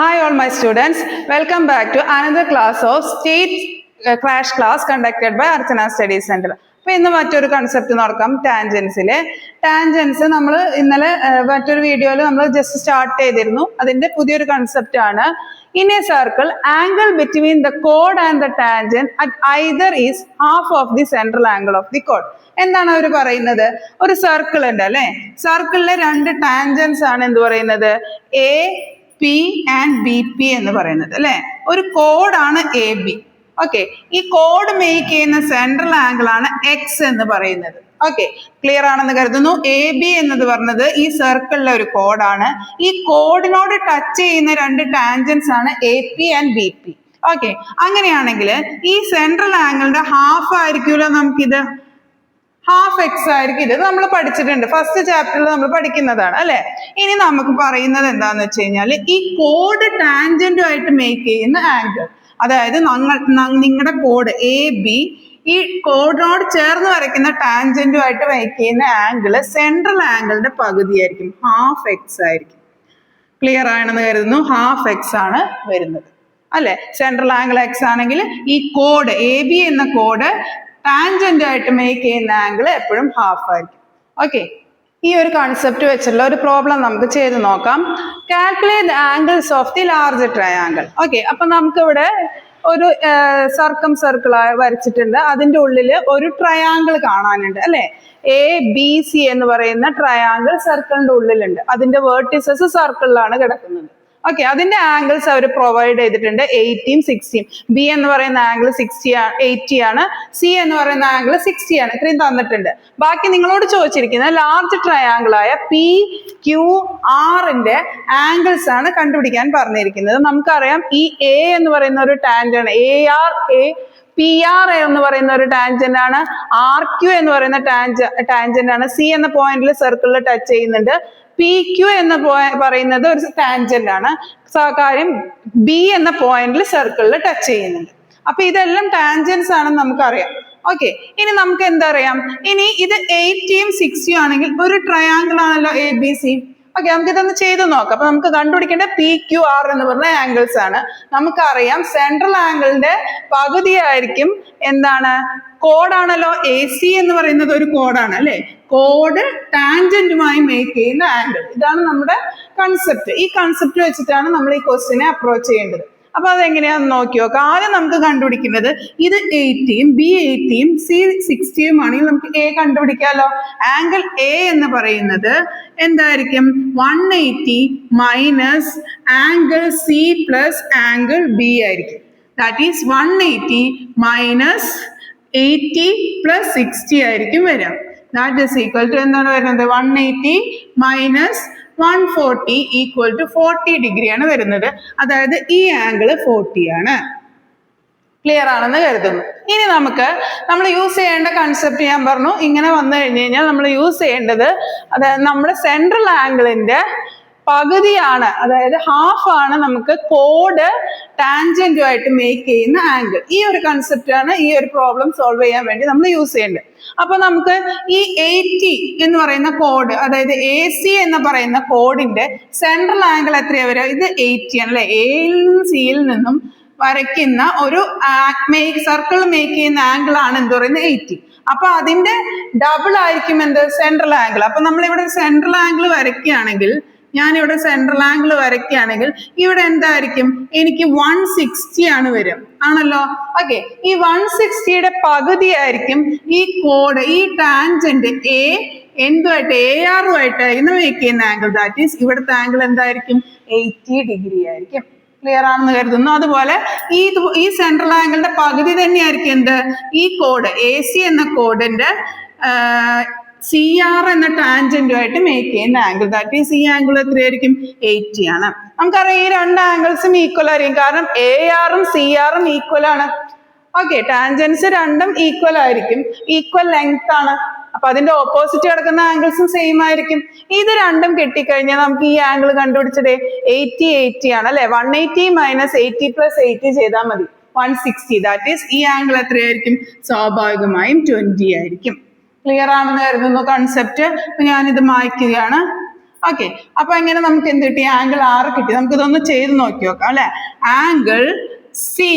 Hi all my students, welcome back to another class of State Crash Class conducted by Archana Study Center. അപ്പോൾ ഇന്ന് മറ്റൊരു concept നോക്കാം, ടാൻജൻസിലെ. Tangents നമ്മൾ ഇന്നലെ മറ്റൊരു വീഡിയോയിൽ നമ്മൾ ജസ്റ്റ് സ്റ്റാർട്ട് ചെയ്തിരുന്നു. അതിന്റെ പുതിയൊരു കൺസെപ്റ്റ് ആണ്. In A circle, angle between the code and the tangent at either is half of the central angle of the code. എന്താണ് അവർ പറയുന്നത്? ഒരു സർക്കിൾ ഉണ്ട് അല്ലെ, സർക്കിളിലെ രണ്ട് ടാൻജൻസ് ആണ് എന്ത് പറയുന്നത്, A P and B P എന്ന് പറയുന്നത് അല്ലെ. ഒരു കോഡാണ് എ ബി. ഓക്കെ, ഈ കോഡ് മേക്ക് ചെയ്യുന്ന സെൻട്രൽ ആംഗിൾ ആണ് എക്സ് എന്ന് പറയുന്നത്. ഓക്കെ, ക്ലിയർ ആണെന്ന് കരുതുന്നു. എ ബി എന്നത് പറഞ്ഞത് ഈ സർക്കിളിലെ ഒരു കോഡാണ്. ഈ കോഡിനോട് ടച്ച് ചെയ്യുന്ന രണ്ട് ടാൻജൻസ് ആണ് A P and B P. Okay, അങ്ങനെയാണെങ്കിൽ ഈ സെൻട്രൽ ആംഗിളിന്റെ ഹാഫ് ആയിരിക്കുമല്ലോ നമുക്കിത്, ഹാഫ് എക്സ് ആയിരിക്കും. ഇത് നമ്മൾ പഠിച്ചിട്ടുണ്ട്, ഫസ്റ്റ് ചാപ്റ്ററിൽ നമ്മൾ പഠിക്കുന്നതാണ് അല്ലെ. ഇനി നമുക്ക് പറയുന്നത് എന്താന്ന് വെച്ച് കഴിഞ്ഞാൽ ഈ കോഡ് ടാൻജന്റുമായിട്ട് മേക്ക് ചെയ്യുന്ന ആംഗിൾ, അതായത് നിങ്ങളുടെ കോഡ് എ ബി ഈ കോഡിനോട് ചേർന്ന് വരയ്ക്കുന്ന ടാൻജന്റുമായിട്ട് മേക്ക് ചെയ്യുന്ന ആംഗിള് സെൻട്രൽ ആംഗിളിന്റെ പകുതിയായിരിക്കും, ഹാഫ് എക്സ് ആയിരിക്കും. ക്ലിയർ ആണെന്ന് കരുതുന്നു. ഹാഫ് എക്സ് ആണ് വരുന്നത് അല്ലെ. സെൻട്രൽ ആംഗിൾ എക്സ് ആണെങ്കിൽ ഈ കോഡ് എ ബി എന്ന കോഡ് ടാൻജന്റ് ആയിട്ട് മേക്ക് ചെയ്യുന്ന ആംഗിൾ എപ്പോഴും ഹാഫ് ആയിരിക്കും. ഓക്കെ, ഈ ഒരു കൺസെപ്റ്റ് വെച്ചുള്ള ഒരു പ്രോബ്ലം നമുക്ക് ചെയ്ത് നോക്കാം. Calculate the angles of the large triangle. Okay, അപ്പൊ നമുക്കിവിടെ ഒരു സർക്കിൾ വരച്ചിട്ടുണ്ട്. അതിന്റെ ഉള്ളിൽ ഒരു ട്രയാങ്കിൾ കാണാനുണ്ട് അല്ലെ. എ ബി സി എന്ന് പറയുന്ന ട്രയാങ്കിൾ സർക്കിളിന്റെ ഉള്ളിലുണ്ട്. അതിന്റെ വേർട്ടിസസ് സർക്കിളിലാണ് കിടക്കുന്നത്. ഓക്കെ, അതിന്റെ ആംഗിൾസ് അവർ പ്രൊവൈഡ് ചെയ്തിട്ടുണ്ട്, 80ഉം 60ഉം. ബി എന്ന് പറയുന്ന ആംഗിൾ 80 ആണ്, സി എന്ന് പറയുന്ന ആംഗിൾ 60 ആണ്. ഇത്രയും തന്നിട്ടുണ്ട്. ബാക്കി നിങ്ങളോട് ചോദിച്ചിരിക്കുന്ന ലാർജ് ട്രയാങ്കിൾ ആയ പി ക്യു ആറിന്റെ ആംഗിൾസ് ആണ് കണ്ടുപിടിക്കാൻ പറഞ്ഞിരിക്കുന്നത്. നമുക്കറിയാം ഈ എ എന്ന് പറയുന്ന ഒരു ടാൻജന്റ്, പി ആർ എന്ന് പറയുന്ന ഒരു ടാൻജന്റ് ആണ്, ആർ ക്യു എന്ന് പറയുന്ന ടാൻജന്റ് ആണ്. സി എന്ന പോയിന്റിൽ സർക്കിളിൽ ടച്ച് ചെയ്യുന്നുണ്ട്. പി ക്യു എന്ന് പറയുന്നത് ഒരു ടാൻജന്റ് ആണ്. കാര്യം ബി എന്ന പോയിന്റിൽ സർക്കിളിൽ ടച്ച് ചെയ്യുന്നുണ്ട്. അപ്പൊ ഇതെല്ലാം ടാൻജൻസ് ആണെന്ന് നമുക്കറിയാം. ഓക്കെ, ഇനി നമുക്ക് എന്തറിയാം, ഇനി ഇത് 80ഉം 60ഉം ആണെങ്കിൽ ഒരു ട്രയാങ്കിൾ ആണല്ലോ എ ബി സി. ഓക്കെ, നമുക്ക് ഇതൊന്ന് ചെയ്ത് നോക്കാം. അപ്പൊ നമുക്ക് കണ്ടുപിടിക്കേണ്ട പി ക്യു ആർ എന്ന് പറഞ്ഞ ആംഗിൾസ് ആണ്. നമുക്കറിയാം സെൻട്രൽ ആംഗിളിന്റെ പകുതിയായിരിക്കും എന്താണ്, കോഡാണല്ലോ. എ സി എന്ന് പറയുന്നത് ഒരു കോഡാണ് അല്ലെ. കോഡ് ടാൻജന്റുമായി മേക്ക് ചെയ്യുന്ന ആംഗിൾ, ഇതാണ് നമ്മുടെ കൺസെപ്റ്റ്. ഈ കൺസെപ്റ്റ് വെച്ചിട്ടാണ് നമ്മൾ ഈ ക്വസ്റ്റിനെ അപ്രോച്ച് ചെയ്യേണ്ടത്. അപ്പൊ അതെങ്ങനെയാന്ന് നോക്കി നോക്കാം. ആദ്യം നമുക്ക് കണ്ടുപിടിക്കുന്നത് ഇത് 80ഉം ബി 80ഉം സി 60ഉം ആണെങ്കിൽ നമുക്ക് എ കണ്ടുപിടിക്കാമല്ലോ. ആംഗിൾ എ എന്ന് പറയുന്നത് എന്തായിരിക്കും, 180 minus angle C plus angle B ആയിരിക്കും. ദാറ്റ് ഈസ് 180 മൈനസ് 80 പ്ലസ് 60 ആയിരിക്കും വരാം. ദാറ്റ് ഈസ് ഈക്വൽ ടു എന്താണ് വരുന്നത്, 180 മൈനസ് 140 ഈക്വൽ ടു 40 ഡിഗ്രിയാണ് വരുന്നത്. അതായത് ഈ ആംഗിൾ 40 ആണ്. ക്ലിയർ ആണെന്ന് കരുതുന്നു. ഇനി നമ്മൾ യൂസ് ചെയ്യേണ്ട കൺസെപ്റ്റ് ഞാൻ പറഞ്ഞു. ഇങ്ങനെ വന്നു കഴിഞ്ഞു കഴിഞ്ഞാൽ നമ്മൾ യൂസ് ചെയ്യേണ്ടത്, അതായത് നമ്മുടെ സെൻട്രൽ ആംഗിളിന്റെ പകുതിയാണ്, അതായത് ഹാഫ് ആണ് നമുക്ക് കോഡ് ടാൻജന്റുമായിട്ട് മേക്ക് ചെയ്യുന്ന ആംഗിൾ. ഈ ഒരു കൺസെപ്റ്റ് ആണ് ഈ ഒരു പ്രോബ്ലം സോൾവ് ചെയ്യാൻ വേണ്ടി നമ്മൾ യൂസ് ചെയ്യേണ്ടത്. അപ്പൊ നമുക്ക് ഈ 80 എന്ന് പറയുന്ന കോഡ്, അതായത് എ സി എന്ന് പറയുന്ന കോഡിന്റെ സെൻട്രൽ ആംഗിൾ എത്രയാ വരിക, ഇത് 80 ആണ് അല്ലെ. എയിൽ നിന്നും സിയിൽ നിന്നും വരയ്ക്കുന്ന ഒരു സർക്കിൾ മേക്ക് ചെയ്യുന്ന ആംഗിൾ ആണ് എന്ത് പറയുന്നത്, 80. അപ്പൊ അതിന്റെ ഡബിൾ ആയിരിക്കും എന്ത്, സെൻട്രൽ ആംഗിൾ. അപ്പൊ നമ്മളിവിടെ സെൻട്രൽ ആംഗിൾ വരയ്ക്കുകയാണെങ്കിൽ, ഞാനിവിടെ സെൻട്രൽ ആംഗിൾ വരയ്ക്കുകയാണെങ്കിൽ ഇവിടെ എന്തായിരിക്കും, എനിക്ക് 160 ആണ് വരും ആണല്ലോ. ഓക്കെ, ഈ 160യുടെ പകുതിയായിരിക്കും ഈ കോഡ്, ഈ ടാൻജന്റ് എ എന്തുമായിട്ട്, എ ആറുമായിട്ടായിരുന്നു മേക്ക് ചെയ്യുന്ന ആംഗിൾ. ദാറ്റ് ഈസ് ഇവിടുത്തെ ആംഗിൾ എന്തായിരിക്കും, 80 ഡിഗ്രി ആയിരിക്കും. ക്ലിയർ ആണെന്ന് കരുതുന്നു. അതുപോലെ ഈ സെൻട്രൽ ആംഗിളിന്റെ പകുതി തന്നെയായിരിക്കും എന്ത്, ഈ കോഡ് എ സി എന്ന കോഡിന്റെ സി ആർ എന്ന ടാൻജന്റുമായിട്ട് മേക്ക് ചെയ്യുന്ന ആംഗിൾ. ദാറ്റ് ഈസ് ഈ ആംഗിൾ എത്രയായിരിക്കും, 80 ആണ്. നമുക്കറിയാം ഈ രണ്ട് ആംഗിൾസും ഈക്വൽ ആയിരിക്കും, കാരണം എ ആറും സി ആറും ഈക്വൽ ആണ്. ഓക്കെ, ടാൻജൻസ് രണ്ടും ഈക്വൽ ആയിരിക്കും, ഈക്വൽ ലെങ്ത് ആണ്. അപ്പൊ അതിന്റെ ഓപ്പോസിറ്റ് കിടക്കുന്ന ആംഗിൾസും സെയിം ആയിരിക്കും. ഇത് രണ്ടും കിട്ടിക്കഴിഞ്ഞാൽ നമുക്ക് ഈ ആംഗിൾ കണ്ടുപിടിച്ചത് 80 ആണ് അല്ലെ. 180 മൈനസ് 80 പ്ലസ് 80 ചെയ്താൽ മതി, 160. ദാറ്റ് ഈസ് ഈ ആംഗിൾ എത്രയായിരിക്കും, സ്വാഭാവികമായും 20 ആയിരിക്കും. ക്ലിയർ ആണെന്ന് കരുതുന്നു കൺസെപ്റ്റ്. അപ്പൊ ഞാനിത് മായ്ക്കുകയാണ്. ഓക്കെ, അപ്പൊ എങ്ങനെ നമുക്ക് എന്ത് കിട്ടി? ആംഗിൾ ആർ കിട്ടി. നമുക്ക് ഇതൊന്ന് ചെയ്ത് നോക്കി നോക്കാം അല്ലെ. ആംഗിൾ സി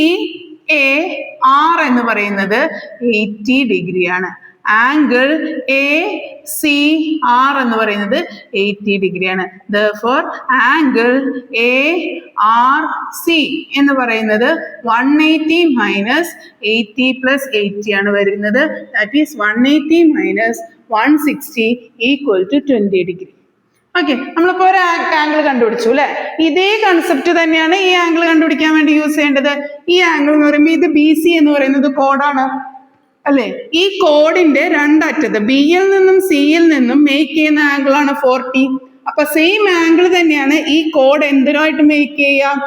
എ ആർ എന്ന് പറയുന്നത് 80 ഡിഗ്രിയാണ്. ആംഗിൾ എ സി ആർ എന്ന് പറയുന്നത് 80 ഡിഗ്രിയാണ്. Therefore angle A R C എന്ന് പറയുന്നത് 180 മൈനസ് 80 പ്ലസ് 80 ആണ് വരുന്നത്. That is 180 minus 160 equal to 20 degree. Okay, നമ്മളിപ്പോ ഒരു ആംഗിൾ കണ്ടുപിടിച്ചു അല്ലെ. ഇതേ കൺസെപ്റ്റ് തന്നെയാണ് ഈ ആംഗിൾ കണ്ടുപിടിക്കാൻ വേണ്ടി യൂസ് ചെയ്യേണ്ടത്. ഈ ആംഗിൾ എന്ന് പറയുമ്പോൾ ഇത് ബി സി എന്ന് പറയുന്നത് കോഡാണ് അല്ലെ. ഈ കോഡിന്റെ രണ്ടറ്റത്ത് ബിയിൽ നിന്നും സിയിൽ നിന്നും മേക്ക് ചെയ്യുന്ന ആംഗിൾ ആണ് 40. അപ്പൊ സെയിം ആംഗിൾ തന്നെയാണ് ഈ കോഡ് എന്തിനായിട്ട് മേക്ക് ചെയ്യാം?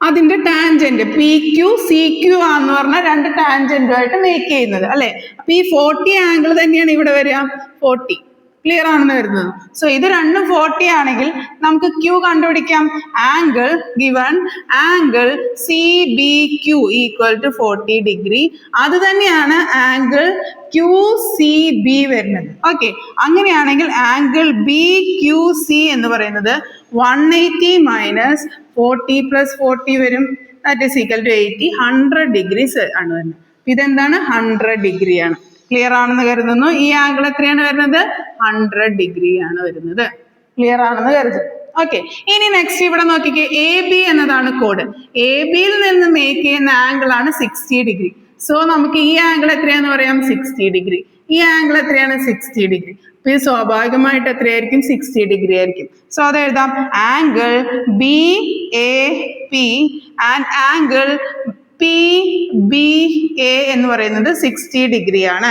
അതിന്റെ tangent P Q C Q ആന്ന് പറഞ്ഞാൽ രണ്ട് ടാൻജന്റുമായിട്ട് മേക്ക് ചെയ്യുന്നത് അല്ലെ. അപ്പൊ ഈ 40 ആംഗിൾ തന്നെയാണ് ഇവിടെ വരിക 40. ക്ലിയർ ആണെന്ന് വരുന്നത്. സോ ഇത് രണ്ടും 40 ആണെങ്കിൽ നമുക്ക് ക്യൂ കണ്ടുപിടിക്കാം. Angle given angle C B Q equal to 40 degree. അത് തന്നെയാണ് ആംഗിൾ ക്യൂ സി ബി വരുന്നത്. ഓക്കെ, അങ്ങനെയാണെങ്കിൽ ആംഗിൾ ബി ക്യൂ സി എന്ന് പറയുന്നത് 180 മൈനസ് 40 പ്ലസ് 40 വരും. That is equal to 80. 100 degrees ആണ് വരുന്നത്. ഇതെന്താണ്? 100 ഡിഗ്രിയാണ്. ക്ലിയർ ആണെന്ന് കരുതുന്നു. ഈ ആംഗിൾ എത്രയാണ് വരുന്നത്? 100 ഡിഗ്രി ആണ് വരുന്നത്. ക്ലിയർ ആണെന്ന് കരുതുന്നു. ഓക്കെ, ഇനി നെക്സ്റ്റ് ഇവിടെ നോക്കിക്കേ. എ ബി എന്നതാണ് കോഡ്. എ ബിയിൽ നിന്ന് മേക്ക് ചെയ്യുന്ന ആംഗിൾ ആണ് 60 ഡിഗ്രി. സോ നമുക്ക് ഈ ആംഗിൾ എത്രയാന്ന് പറയാം? 60 ഡിഗ്രി. ഈ ആംഗിൾ എത്രയാണ്? 60 ഡിഗ്രി. അപ്പൊ ഇത് സ്വാഭാവികമായിട്ട് എത്രയായിരിക്കും? 60 ഡിഗ്രി ആയിരിക്കും. സോ അത് എഴുതാം. Angle B A P and angle P B A എന്ന് പറയുന്നത് 60 ഡിഗ്രി ആണ്.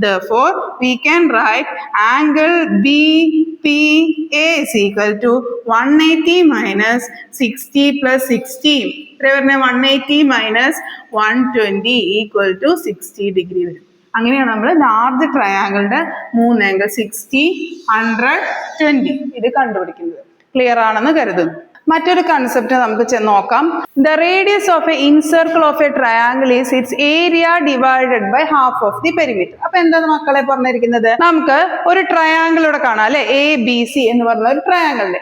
Therefore we can write angle BPA is equal to 180 minus 60 plus 60. 180 minus 120 equal to 60 degree വരും. അങ്ങനെയാണ് നമ്മൾ ലാർജ് ട്രയാങ്കിളിന്റെ 3 ആംഗിൾ 60, 100, 20 ഇത് കണ്ടുപിടിക്കുന്നത്. ക്ലിയർ ആണെന്ന് കരുതുന്നു. മറ്റൊരു കൺസെപ്റ്റ് നമുക്ക് നോക്കാം. The radius of a incircle of a triangle is its area divided by half of the perimeter. അപ്പൊ എന്താണ് മക്കളെ പറഞ്ഞിരിക്കുന്നത്? നമുക്ക് ഒരു ട്രയാങ്കിൾ ഇവിടെ കാണാം അല്ലെ. എ ബി സി എന്ന് പറഞ്ഞ ഒരു ട്രയാങ്കിളിന്റെ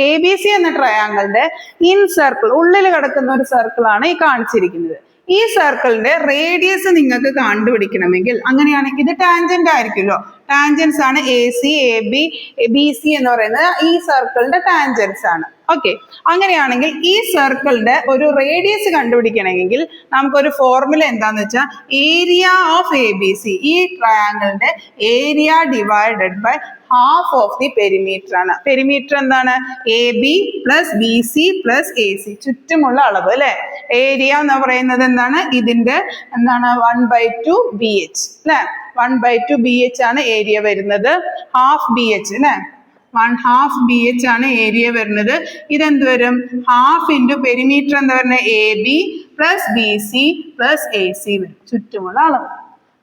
എ ബി സി എന്ന ട്രയാങ്കിളിന്റെ ഇൻസർക്കിൾ ഉള്ളിൽ കിടക്കുന്ന ഒരു സർക്കിൾ ആണ് ഈ കാണിച്ചിരിക്കുന്നത്. ഈ സർക്കിളിന്റെ റേഡിയസ് നിങ്ങൾക്ക് കണ്ടുപിടിക്കണമെങ്കിൽ അങ്ങനെയാണെങ്കിൽ ഇത് ടാൻജന്റ് ആയിരിക്കുമല്ലോ. ടാൻജൻസ് ആണ് A C A B B C എന്ന് പറയുന്നത് ഈ സർക്കിളിന്റെ ടാൻജൻസ് ആണ്. ഓക്കെ, അങ്ങനെയാണെങ്കിൽ ഈ സർക്കിളിന്റെ ഒരു റേഡിയസ് കണ്ടുപിടിക്കണമെങ്കിൽ നമുക്കൊരു ഫോർമുല എന്താന്ന് വെച്ചാൽ area of A B C, ഈ ട്രയാങ്കിളിന്റെ area divided by half of the perimeter ആണ്. പെരിമീറ്റർ എന്താണ്? A B plus B C plus A C, ചുറ്റുമുള്ള അളവ് അല്ലെ. ഏരിയ എന്ന് പറയുന്നത് എന്താണ്? ഇതിന്റെ എന്താണ്? 1/2 BH അല്ലെ. 1/2 BH ആണ് ഏരിയ വരുന്നത്. ഹാഫ് BH അല്ലെ. 1/2 BH ആണ് ഏരിയ വരുന്നത്. ഇതെന്ത് വരും? ഹാഫ് ഇൻറ്റു പെരിമീറ്റർ എന്താ വരുന്നത്? A B plus B C plus A C വരും, ചുറ്റുമുള്ള അളവ്.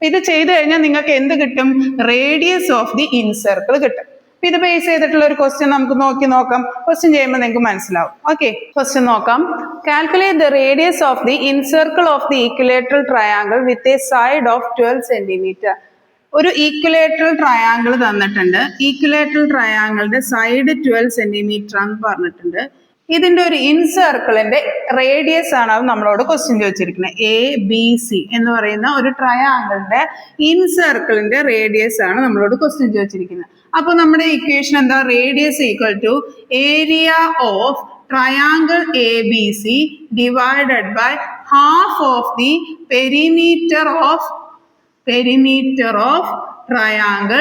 ഇത് ചെയ്ത് കഴിഞ്ഞാൽ നിങ്ങൾക്ക് എന്ത് കിട്ടും? റേഡിയസ് ഓഫ് ദി ഇൻസർക്കിൾ കിട്ടും. ഇത് ബേസ് ചെയ്തിട്ടുള്ള ഒരു ക്വസ്റ്റ്യൻ നമുക്ക് നോക്കാം. ക്വസ്റ്റ്യൻ ചെയ്യുമ്പോൾ നിങ്ങൾക്ക് മനസ്സിലാവും. ഓക്കെ, ക്വസ്റ്റ്യൻ നോക്കാം. Calculate the radius of the incircle of the equilateral triangle with a side of 12 centimetre. ഒരു ഈക്വലേറ്ററൽ ട്രയാങ്കിൾ തന്നിട്ടുണ്ട്. ഈക്വലേറ്ററൽ ട്രയാങ്കിളിന്റെ സൈഡ് 12 സെന്റിമീറ്റർ ആണെന്ന് പറഞ്ഞിട്ടുണ്ട്. ഇതിന്റെ ഒരു ഇൻസർക്കിളിന്റെ റേഡിയസ് ആണ് നമ്മളോട് ക്വസ്റ്റ്യൻ ചോദിച്ചിരിക്കുന്നത്. എ ബി സി എന്ന് പറയുന്ന ഒരു ട്രയാങ്കിളിന്റെ ഇൻസർക്കിളിന്റെ റേഡിയസ് ആണ് നമ്മളോട് ക്വസ്റ്റ്യൻ ചോദിച്ചിരിക്കുന്നത്. അപ്പൊ നമ്മുടെ ഇക്വേഷൻ എന്താ? Radius equal to area of triangle A B C divided by half of the perimeter of triangle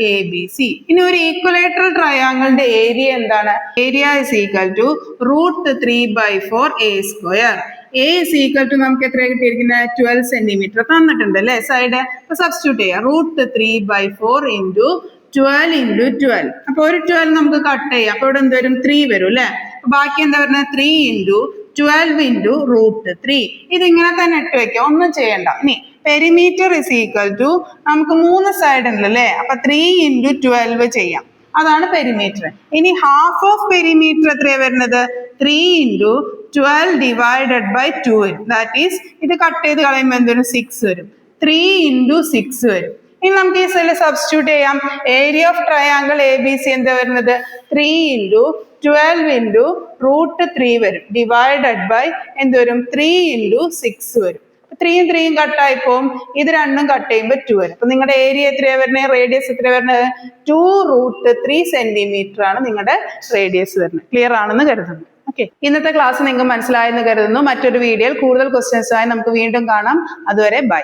A B C. ഇനി ഒരു ഈക്വലേറ്ററൽ ട്രയാങ്കിളിന്റെ ഏരിയ എന്താണ്? Area is equal to √3/4 a square. A is equal to നമുക്ക് എത്ര കിട്ടിയിരിക്കുന്നത്? 12 centimetre തന്നിട്ടുണ്ട് അല്ലെ side. അപ്പൊ സബ്സ്റ്റിറ്റ്യൂട്ട് ചെയ്യാം. √3/4 ഇൻറ്റു 12 ഇൻറ്റു 12. അപ്പൊ ഒരു 12 നമുക്ക് കട്ട് ചെയ്യാം. അപ്പൊ ഇവിടെ എന്ത് വരും? 3 വരും അല്ലെ. ബാക്കി എന്താ വരുന്നത്? 3 ഇൻറ്റു 12 ഇൻറ്റു √3. ഇതിങ്ങനെ തന്നെ ഇട്ട് വെക്കാം, ഒന്നും ചെയ്യണ്ട. ഇനി പെരിമീറ്റർ ഇസ് ഈക്വൽ ടു നമുക്ക് 3 സൈഡ് ഉണ്ടല്ലേ. അപ്പൊ 3 ഇൻറ്റു 12 ചെയ്യാം. അതാണ് പെരിമീറ്റർ. ഇനി ഹാഫ് ഓഫ് പെരിമീറ്റർ എത്രയാണ് വരുന്നത്? 3 ഇൻറ്റു 12 ഡിവൈഡഡ് ബൈ 2 വരും. ദാറ്റ് ഈസ് ഇത് കട്ട് ചെയ്ത് കളയുമ്പോൾ എന്തൊരു 6 വരും. 3 ഇൻറ്റു 6 വരും. ഇനി നമുക്ക് ഈ സെല്ല് സബ്സ്റ്റിറ്റ്യൂട്ട് ചെയ്യാം. Area of triangle A B C എന്താ വരുന്നത്? 3 × 12 × √3 വരും. ഡിവൈഡഡ് ബൈ എന്ത് വരും? 3 × 6 വരും. 3 ഉം 3 ഉം കട്ടായി പോവും. ഇത് രണ്ടും കട്ട് ചെയ്യുമ്പോൾ 2 വരും. അപ്പൊ നിങ്ങളുടെ ഏരിയ എത്രയാ വരുന്നത്? റേഡിയസ് എത്രയാ വരുന്നത്? 2√3 സെന്റിമീറ്റർ ആണ് നിങ്ങളുടെ റേഡിയസ് വരുന്നത്. ക്ലിയർ ആണെന്ന് കരുതുന്നു. ഓക്കെ, ഇന്നത്തെ ക്ലാസ് നിങ്ങൾക്ക് മനസ്സിലായെന്ന് കരുതുന്നു. മറ്റൊരു വീഡിയോയിൽ കൂടുതൽ ക്വസ്റ്റ്യൻസുമായി നമുക്ക് വീണ്ടും കാണാം. അതുവരെ ബൈ.